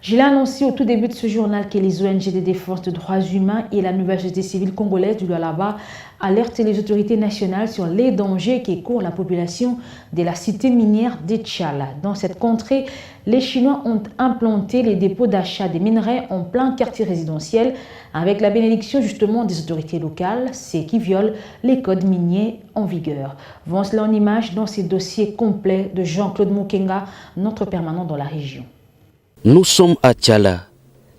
Je l'ai annoncé au tout début de ce journal que les ONG de défense des droits humains et la nouvelle société civile congolaise du Lualaba alertent les autorités nationales sur les dangers qui courent la population de la cité minière d'Etchala. Dans cette contrée, les Chinois ont implanté les dépôts d'achat des minerais en plein quartier résidentiel avec la bénédiction justement des autorités locales, ce qui viole les codes miniers en vigueur. Voyons cela en images dans ces dossiers complets de Jean-Claude Mukenga, notre permanent dans la région. Nous sommes à Tchala,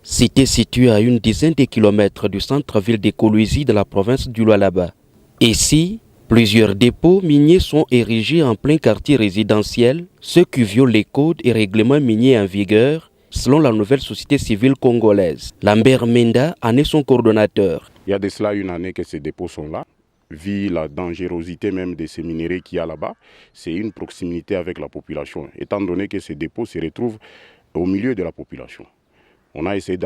cité située à une dizaine de kilomètres du centre-ville de Kolwezi de la province du Lualaba. Ici, plusieurs dépôts miniers sont érigés en plein quartier résidentiel, ce qui viole les codes et règlements miniers en vigueur, selon la nouvelle société civile congolaise. Lambert Menda en est son coordonnateur. Il y a de cela une année que ces dépôts sont là. Vu la dangerosité même de ces minerais qu'il y a là-bas, c'est une proximité avec la population, étant donné que ces dépôts se retrouvent au milieu de la population. On a essayé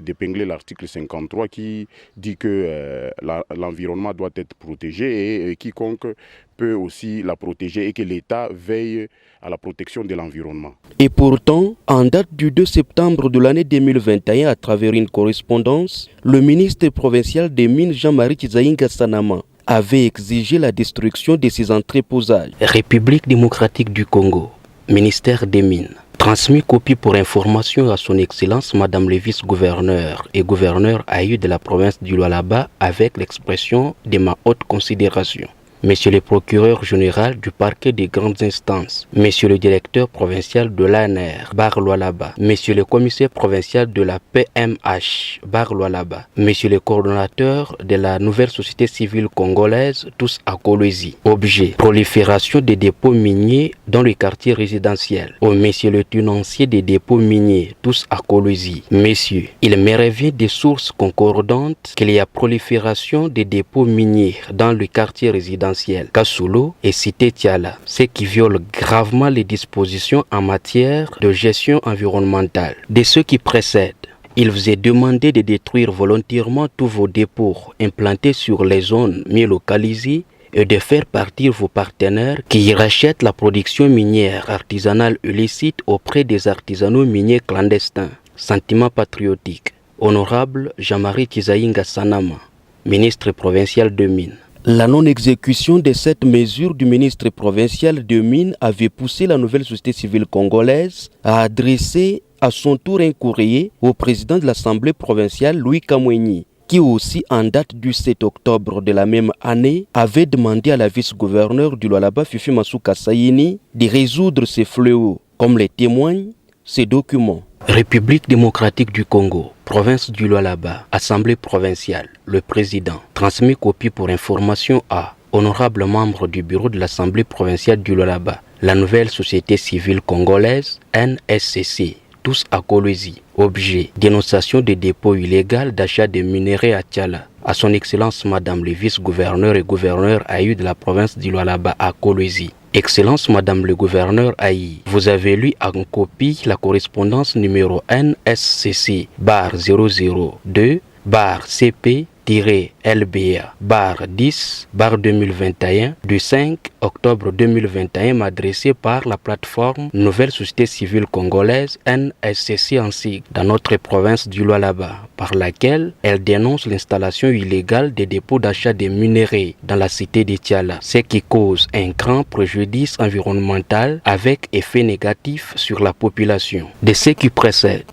d'épingler l'article 53 qui dit que l'environnement doit être protégé et quiconque peut aussi la protéger et que l'État veille à la protection de l'environnement. Et pourtant, en date du 2 septembre de l'année 2021, à travers une correspondance, le ministre provincial des Mines Jean-Marie Kizaïnga Sanama avait exigé la destruction de ces entreposages. République démocratique du Congo, ministère des Mines. Transmis copie pour information à son Excellence Madame le vice-gouverneur et gouverneur AU de la province du Lualaba avec l'expression de ma haute considération. Monsieur le procureur général du parquet des grandes instances, Monsieur le directeur provincial de l'ANR, Bar Lualaba, Monsieur le commissaire provincial de la PMH, Bar Lualaba, Monsieur le coordonnateur de la nouvelle société civile congolaise, tous à Kolwezi. Objet, prolifération des dépôts miniers dans le quartier résidentiel. Au Monsieur le tenancier des dépôts miniers, tous à Kolwezi. Messieurs, il me revient des sources concordantes qu'il y a prolifération des dépôts miniers dans le quartier résidentiel Kasulu et cité Tchala, ce qui viole gravement les dispositions en matière de gestion environnementale. De ceux qui précèdent, il vous est demandé de détruire volontairement tous vos dépôts implantés sur les zones mieux localisées et de faire partir vos partenaires qui rachètent la production minière artisanale illicite auprès des artisanaux miniers clandestins. Sentiment patriotique. Honorable Jean-Marie Kizaïnga Sanama, ministre provincial de Mines. La non-exécution de cette mesure du ministre provincial de Mines avait poussé la nouvelle société civile congolaise à adresser à son tour un courrier au président de l'Assemblée provinciale Louis Kamwenyi, qui aussi en date du 7 octobre de la même année avait demandé à la vice-gouverneure du Lualaba Fifi Masuka Sayini de résoudre ces fléaux, comme les témoignent ces documents. République démocratique du Congo, province du Lualaba, Assemblée provinciale, le président, transmet copie pour information à honorable membre du bureau de l'Assemblée provinciale du Lualaba, la nouvelle société civile congolaise, NSCC, tous à Kolwezi. Objet, dénonciation des dépôts illégaux d'achat de minerais à Tchala. À son Excellence Madame le vice-gouverneur et gouverneur AU de la province du Lualaba à Kolwezi. Excellence Madame le gouverneur Aïe, vous avez lu en copie la correspondance numéro NSCC /002 /CP LBA /10 /2021 du 5 octobre 2021 m'adressé par la plateforme Nouvelle Société Civile Congolaise NSCC en sigle dans notre province du Lualaba, par laquelle elle dénonce l'installation illégale des dépôts d'achat de minerais dans la cité de Tchala, ce qui cause un grand préjudice environnemental avec effet négatif sur la population. De ce qui précède,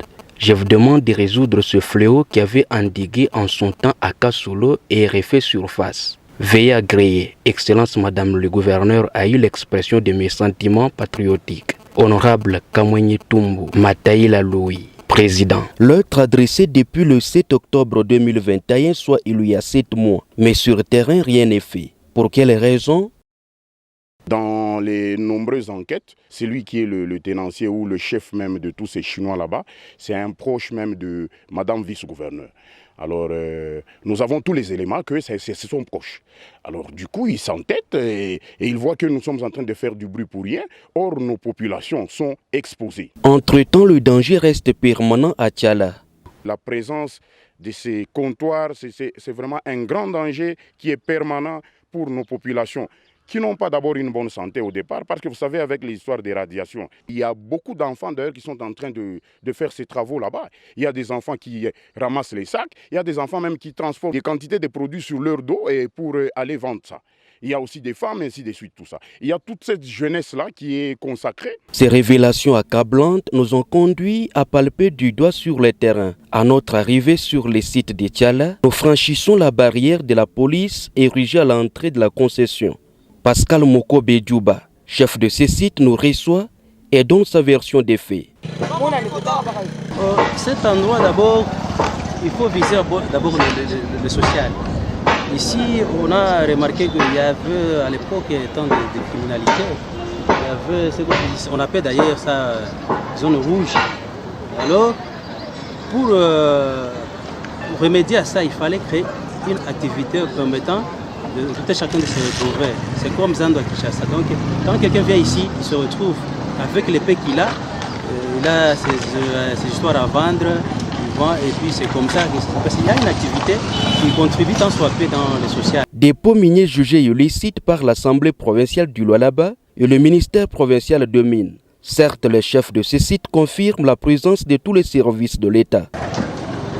je vous demande de résoudre ce fléau qui avait endigué en son temps à Kasulu et refait surface. Veuillez agréer, Excellence Madame le gouverneur a eu l'expression de mes sentiments patriotiques. Honorable Kamwenyi Tumbu Mataïla Louis, Président. Lettre adressée depuis le 7 octobre 2021, soit il y a 7 mois. Mais sur terrain, rien n'est fait. Pour quelles raisons? Dans les nombreuses enquêtes, celui qui est le tenancier ou le chef même de tous ces Chinois là-bas, c'est un proche même de Madame vice-gouverneur. Alors, nous avons tous les éléments que c'est son proche. Alors, du coup, il s'entête et il voit que nous sommes en train de faire du bruit pour rien. Or, nos populations sont exposées. Entre-temps, le danger reste permanent à Tchala. La présence de ces comptoirs, c'est vraiment un grand danger qui est permanent pour nos populations. qui n'ont pas d'abord une bonne santé au départ, parce que vous savez, avec l'histoire des radiations, il y a beaucoup d'enfants d'ailleurs qui sont en train de faire ces travaux là-bas. Il y a des enfants qui ramassent les sacs, il y a des enfants même qui transforment des quantités de produits sur leur dos et pour aller vendre ça. Il y a aussi des femmes, ainsi de suite, tout ça. Il y a toute cette jeunesse-là qui est consacrée. Ces révélations accablantes nous ont conduit à palper du doigt sur le terrain. À notre arrivée sur les sites de Tiala, nous franchissons la barrière de la police érigée à l'entrée de la concession. Pascal Mokobe Djouba, chef de ces sites, nous reçoit et donne sa version des faits. Cet endroit, d'abord, il faut viser d'abord le social. Ici, on a remarqué qu'il y avait à l'époque, tant de criminalité, il y avait ce qu'on appelle d'ailleurs ça zone rouge. Alors, pour remédier à ça, il fallait créer une activité permettant de tout chacun de se retrouver. C'est comme Zando à Kinshasa. Donc, quand quelqu'un vient ici, il se retrouve avec l'épée qu'il a, il a ses histoires à vendre. Et puis c'est comme ça qu'il y a une activité qui contribue tant soit peu dans le social. Dépôts miniers jugés illicites par l'Assemblée provinciale du Lualaba et le ministère provincial de Mines. Certes, les chefs de ces sites confirment la présence de tous les services de l'État.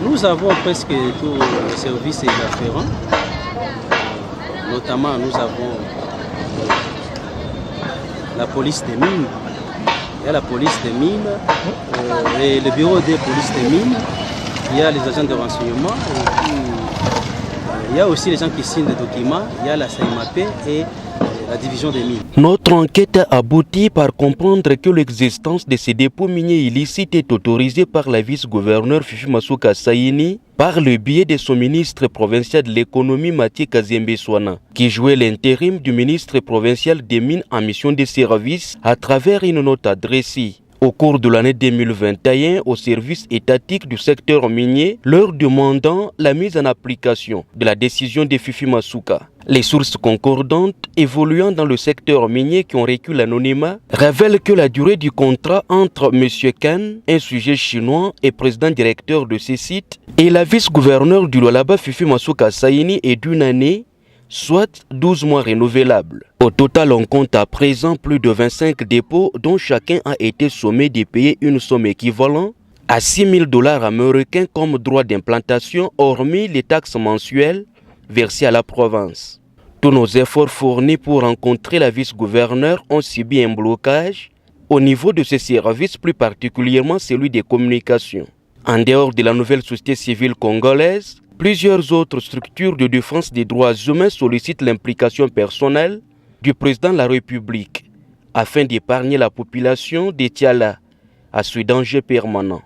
Nous avons presque tous les services afférents. Notamment, nous avons la police des mines. Il y a la police des mines et le bureau des polices des mines. Il y a les agents de renseignement, et puis, il y a aussi les gens qui signent des documents, il y a la CMAP et la division des mines. Notre enquête a abouti par comprendre que l'existence de ces dépôts miniers illicites est autorisée par la vice-gouverneur Fifi Masuka Saini par le biais de son ministre provincial de l'économie Mathieu Kazembe Swana, qui jouait l'intérim du ministre provincial des mines en mission de service à travers une note adressée au cours de l'année 2021 au service étatique du secteur minier, leur demandant la mise en application de la décision de Fifi Masuka. Les sources concordantes évoluant dans le secteur minier qui ont reculé l'anonymat révèlent que la durée du contrat entre M. Kan, un sujet chinois et président directeur de ces sites, et la vice-gouverneure du Lualaba Fifi Masuka Saini est d'une année, soit 12 mois renouvelables. Au total, on compte à présent plus de 25 dépôts dont chacun a été sommé de payer une somme équivalente à $6 000 américains comme droit d'implantation, hormis les taxes mensuelles versées à la province. Tous nos efforts fournis pour rencontrer la vice-gouverneure ont subi un blocage au niveau de ces services, plus particulièrement celui des communications. En dehors de la nouvelle société civile congolaise, plusieurs autres structures de défense des droits humains sollicitent l'implication personnelle du président de la République afin d'épargner la population de Tiala à ce danger permanent.